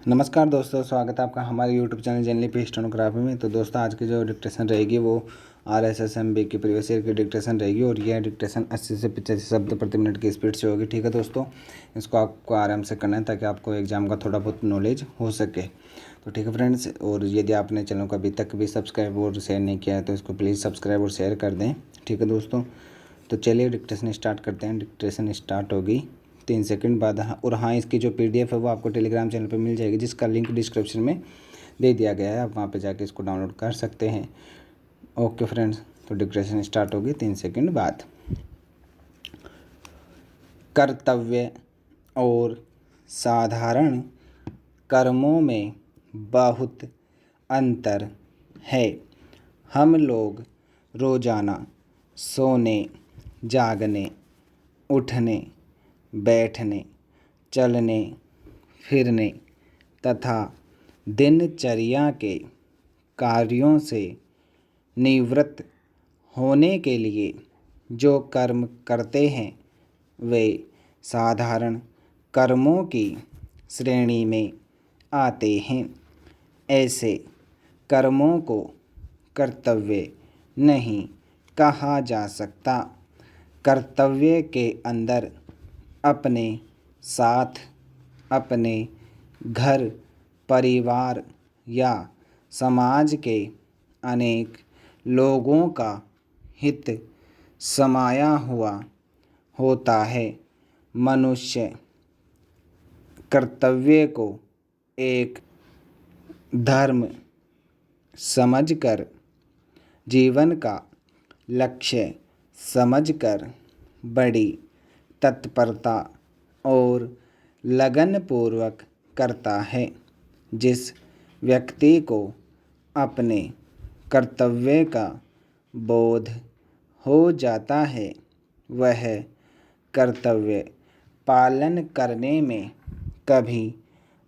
नमस्कार दोस्तों, स्वागत है आपका हमारे YouTube चैनल जनरली पे स्टेनोग्राफी में। तो दोस्तों आज की जो डिक्टेशन रहेगी वो RSSMB की प्रीवियस ईयर की डिक्टेशन रहेगी और यह डिक्टेशन 80 से 85 शब्द प्रति मिनट की स्पीड से होगी। ठीक है दोस्तों, इसको आपको आराम से करना है ताकि आपको एग्जाम का थोड़ा बहुत नॉलेज हो सके। तो ठीक है फ्रेंड्स, और यदि आपने चैनल को अभी तक भी सब्सक्राइब और शेयर नहीं किया है तो इसको प्लीज़ सब्सक्राइब और शेयर कर दें। ठीक है दोस्तों, तो चलिए डिक्टेशन स्टार्ट करते हैं। डिक्टेशन स्टार्ट होगी 3 सेकंड बाद। और हाँ, इसकी जो PDF है वो आपको टेलीग्राम चैनल पर मिल जाएगी, जिसका लिंक डिस्क्रिप्शन में दे दिया गया है। आप वहाँ पे जाके इसको डाउनलोड कर सकते हैं। ओके फ्रेंड्स, तो डिक्टेशन स्टार्ट होगी 3 सेकंड बाद। कर्तव्य और साधारण कर्मों में बहुत अंतर है। हम लोग रोज़ाना सोने, जागने, उठने, बैठने, चलने फिरने तथा दिनचर्या के कार्यों से निवृत्त होने के लिए जो कर्म करते हैं वे साधारण कर्मों की श्रेणी में आते हैं। ऐसे कर्मों को कर्तव्य नहीं कहा जा सकता। कर्तव्य के अंदर अपने साथ अपने घर, परिवार या समाज के अनेक लोगों का हित समाया हुआ होता है। मनुष्य कर्तव्य को एक धर्म समझकर, जीवन का लक्ष्य समझकर बड़ी तत्परता और लगनपूर्वक करता है। जिस व्यक्ति को अपने कर्तव्य का बोध हो जाता है वह कर्तव्य पालन करने में कभी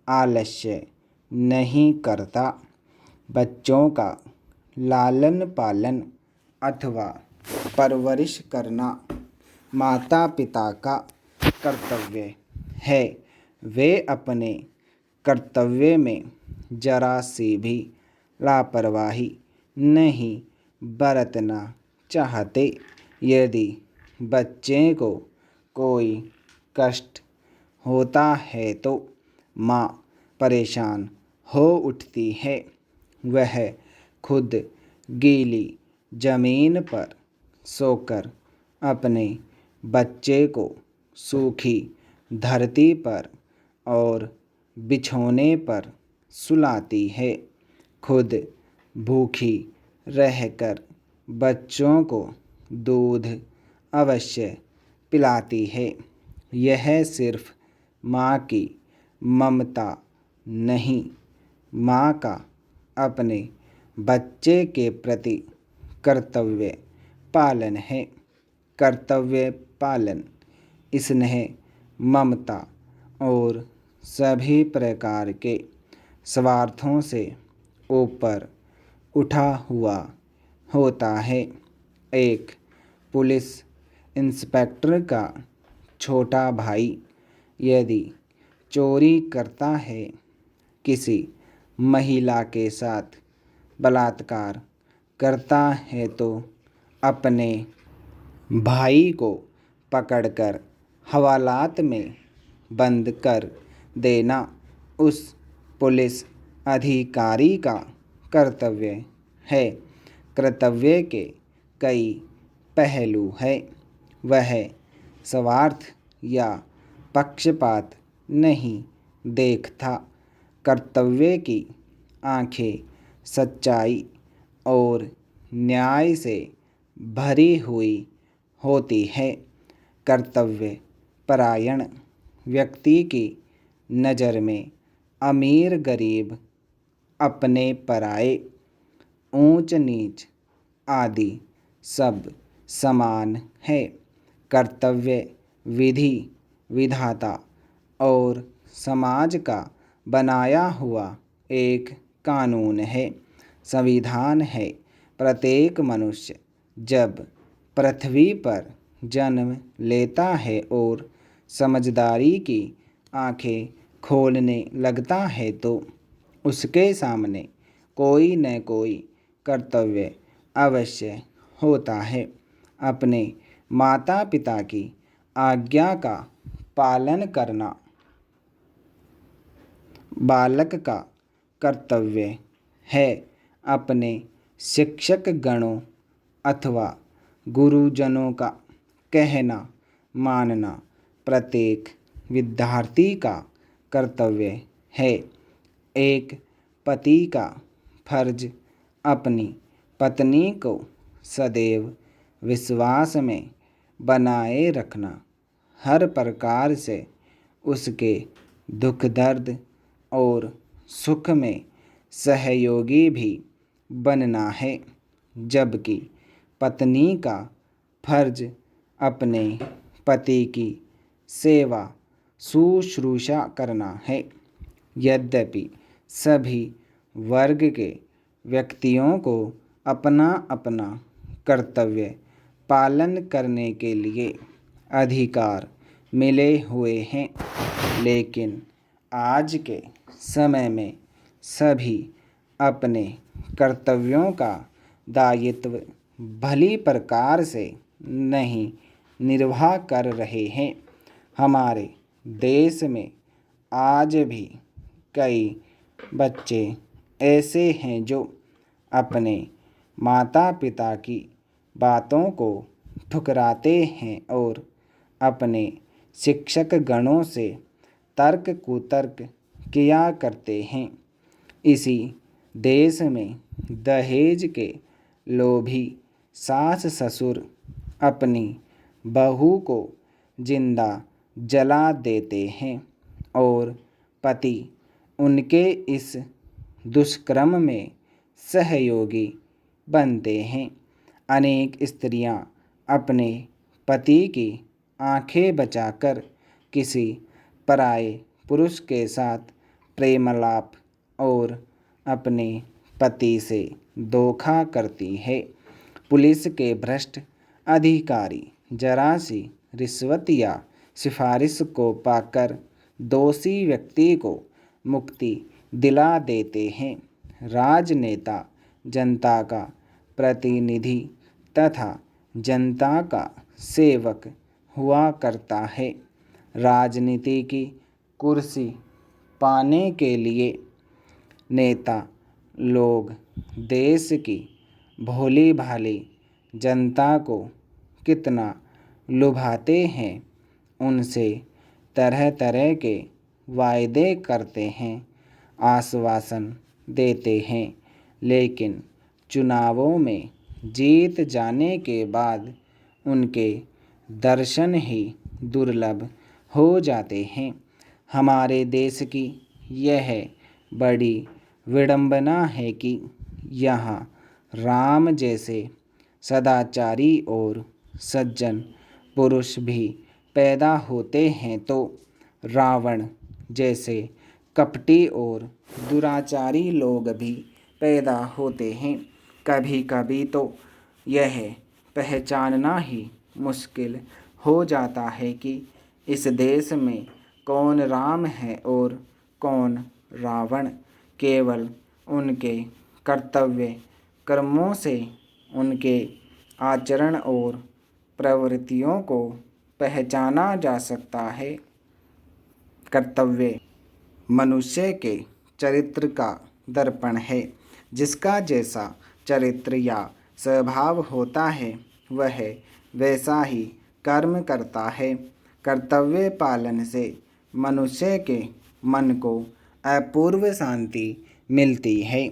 आलस्य नहीं करता। बच्चों का लालन पालन अथवा परवरिश करना माता पिता का कर्तव्य है। वे अपने कर्तव्य में जरा सी भी लापरवाही नहीं बरतना चाहते। यदि बच्चे को कोई कष्ट होता है तो माँ परेशान हो उठती है। वह खुद गीली जमीन पर सोकर अपने बच्चे को सूखी धरती पर और बिछौने पर सुलाती है। खुद भूखी रहकर बच्चों को दूध अवश्य पिलाती है। यह सिर्फ माँ की ममता नहीं, माँ का अपने बच्चे के प्रति कर्तव्य पालन है। कर्तव्य पालन स्नेह, ममता और सभी प्रकार के स्वार्थों से ऊपर उठा हुआ होता है। एक पुलिस इंस्पेक्टर का छोटा भाई यदि चोरी करता है, किसी महिला के साथ बलात्कार करता है तो अपने भाई को पकड़कर हवालात में बंद कर देना उस पुलिस अधिकारी का कर्तव्य है। कर्तव्य के कई पहलू हैं। वह स्वार्थ या पक्षपात नहीं देखता। कर्तव्य की आंखें सच्चाई और न्याय से भरी हुई होती है। कर्तव्य परायण व्यक्ति की नज़र में अमीर गरीब, अपने पराए, ऊंच नीच आदि सब समान है। कर्तव्य विधि विधाता और समाज का बनाया हुआ एक कानून है, संविधान है। प्रत्येक मनुष्य जब पृथ्वी पर जन्म लेता है और समझदारी की आंखें खोलने लगता है तो उसके सामने कोई न कोई कर्तव्य अवश्य होता है। अपने माता पिता की आज्ञा का पालन करना बालक का कर्तव्य है। अपने शिक्षक गणों अथवा गुरुजनों का कहना मानना प्रत्येक विद्यार्थी का कर्तव्य है। एक पति का फर्ज अपनी पत्नी को सदैव विश्वास में बनाए रखना, हर प्रकार से उसके दुख दर्द और सुख में सहयोगी भी बनना है, जबकि पत्नी का फर्ज अपने पति की सेवा शुश्रूषा करना है। यद्यपि सभी वर्ग के व्यक्तियों को अपना अपना कर्तव्य पालन करने के लिए अधिकार मिले हुए हैं, लेकिन आज के समय में सभी अपने कर्तव्यों का दायित्व भली प्रकार से नहीं निर्वाह कर रहे हैं। हमारे देश में आज भी कई बच्चे ऐसे हैं जो अपने माता पिता की बातों को ठुकराते हैं और अपने शिक्षक गणों से तर्क कुतर्क किया करते हैं। इसी देश में दहेज के लोभी सास ससुर अपनी बहू को जिंदा जला देते हैं और पति उनके इस दुष्कर्म में सहयोगी बनते हैं। अनेक स्त्रियां अपने पति की आंखें बचाकर किसी पराये पुरुष के साथ प्रेमालाप और अपने पति से धोखा करती है। पुलिस के भ्रष्ट अधिकारी जरा सी रिश्वत या सिफारिश को पाकर दोषी व्यक्ति को मुक्ति दिला देते हैं। राजनेता जनता का प्रतिनिधि तथा जनता का सेवक हुआ करता है। राजनीति की कुर्सी पाने के लिए नेता लोग देश की भोली भाली जनता को कितना लुभाते हैं, उनसे तरह तरह के वायदे करते हैं, आश्वासन देते हैं, लेकिन चुनावों में जीत जाने के बाद उनके दर्शन ही दुर्लभ हो जाते हैं। हमारे देश की यह बड़ी विडंबना है कि यहाँ राम जैसे सदाचारी और सज्जन पुरुष भी पैदा होते हैं तो रावण जैसे कपटी और दुराचारी लोग भी पैदा होते हैं। कभी कभी तो यह पहचानना ही मुश्किल हो जाता है कि इस देश में कौन राम है और कौन रावण। केवल उनके कर्तव्य कर्मों से उनके आचरण और प्रवृत्तियों को पहचाना जा सकता है। कर्तव्य मनुष्य के चरित्र का दर्पण है। जिसका जैसा चरित्र या स्वभाव होता है वह वैसा ही कर्म करता है। कर्तव्य पालन से मनुष्य के मन को अपूर्व शांति मिलती है।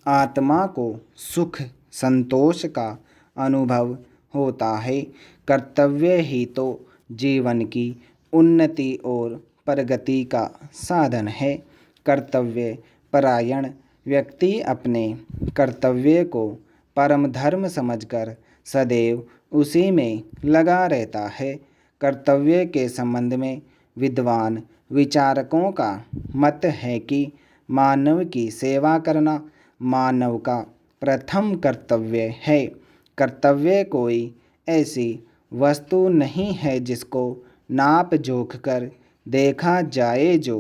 आत्मा को सुख संतोष का अनुभव होता है। कर्तव्य ही तो जीवन की उन्नति और प्रगति का साधन है। कर्तव्य परायण व्यक्ति अपने कर्तव्य को परम धर्म समझकर सदैव उसी में लगा रहता है। कर्तव्य के संबंध में विद्वान विचारकों का मत है कि मानव की सेवा करना मानव का प्रथम कर्तव्य है। कर्तव्य कोई ऐसी वस्तु नहीं है जिसको नाप जोख कर देखा जाए जो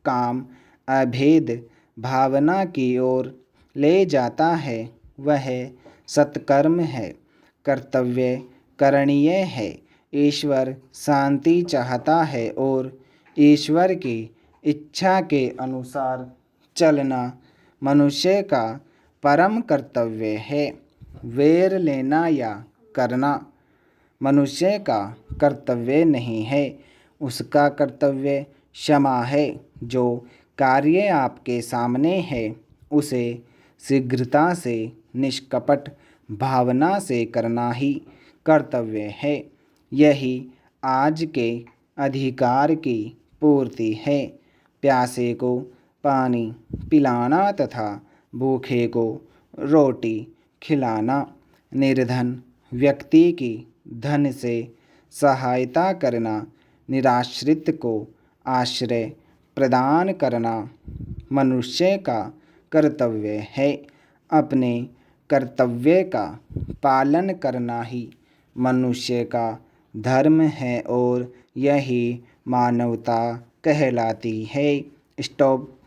काम अभेद भावना की ओर ले जाता है वह सत्कर्म है, कर्तव्य करणीय है। ईश्वर शांति चाहता है और ईश्वर की इच्छा के अनुसार चलना मनुष्य का परम कर्तव्य है। वैर लेना या करना मनुष्य का कर्तव्य नहीं है, उसका कर्तव्य क्षमा है। जो कार्य आपके सामने है उसे शीघ्रता से निष्कपट भावना से करना ही कर्तव्य है। यही आज के अधिकार की पूर्ति है। प्यासे को पानी पिलाना तथा भूखे को रोटी खिलाना, निर्धन व्यक्ति की धन से सहायता करना, निराश्रित को आश्रय प्रदान करना मनुष्य का कर्तव्य है। अपने कर्तव्य का पालन करना ही मनुष्य का धर्म है और यही मानवता कहलाती है। स्टॉप।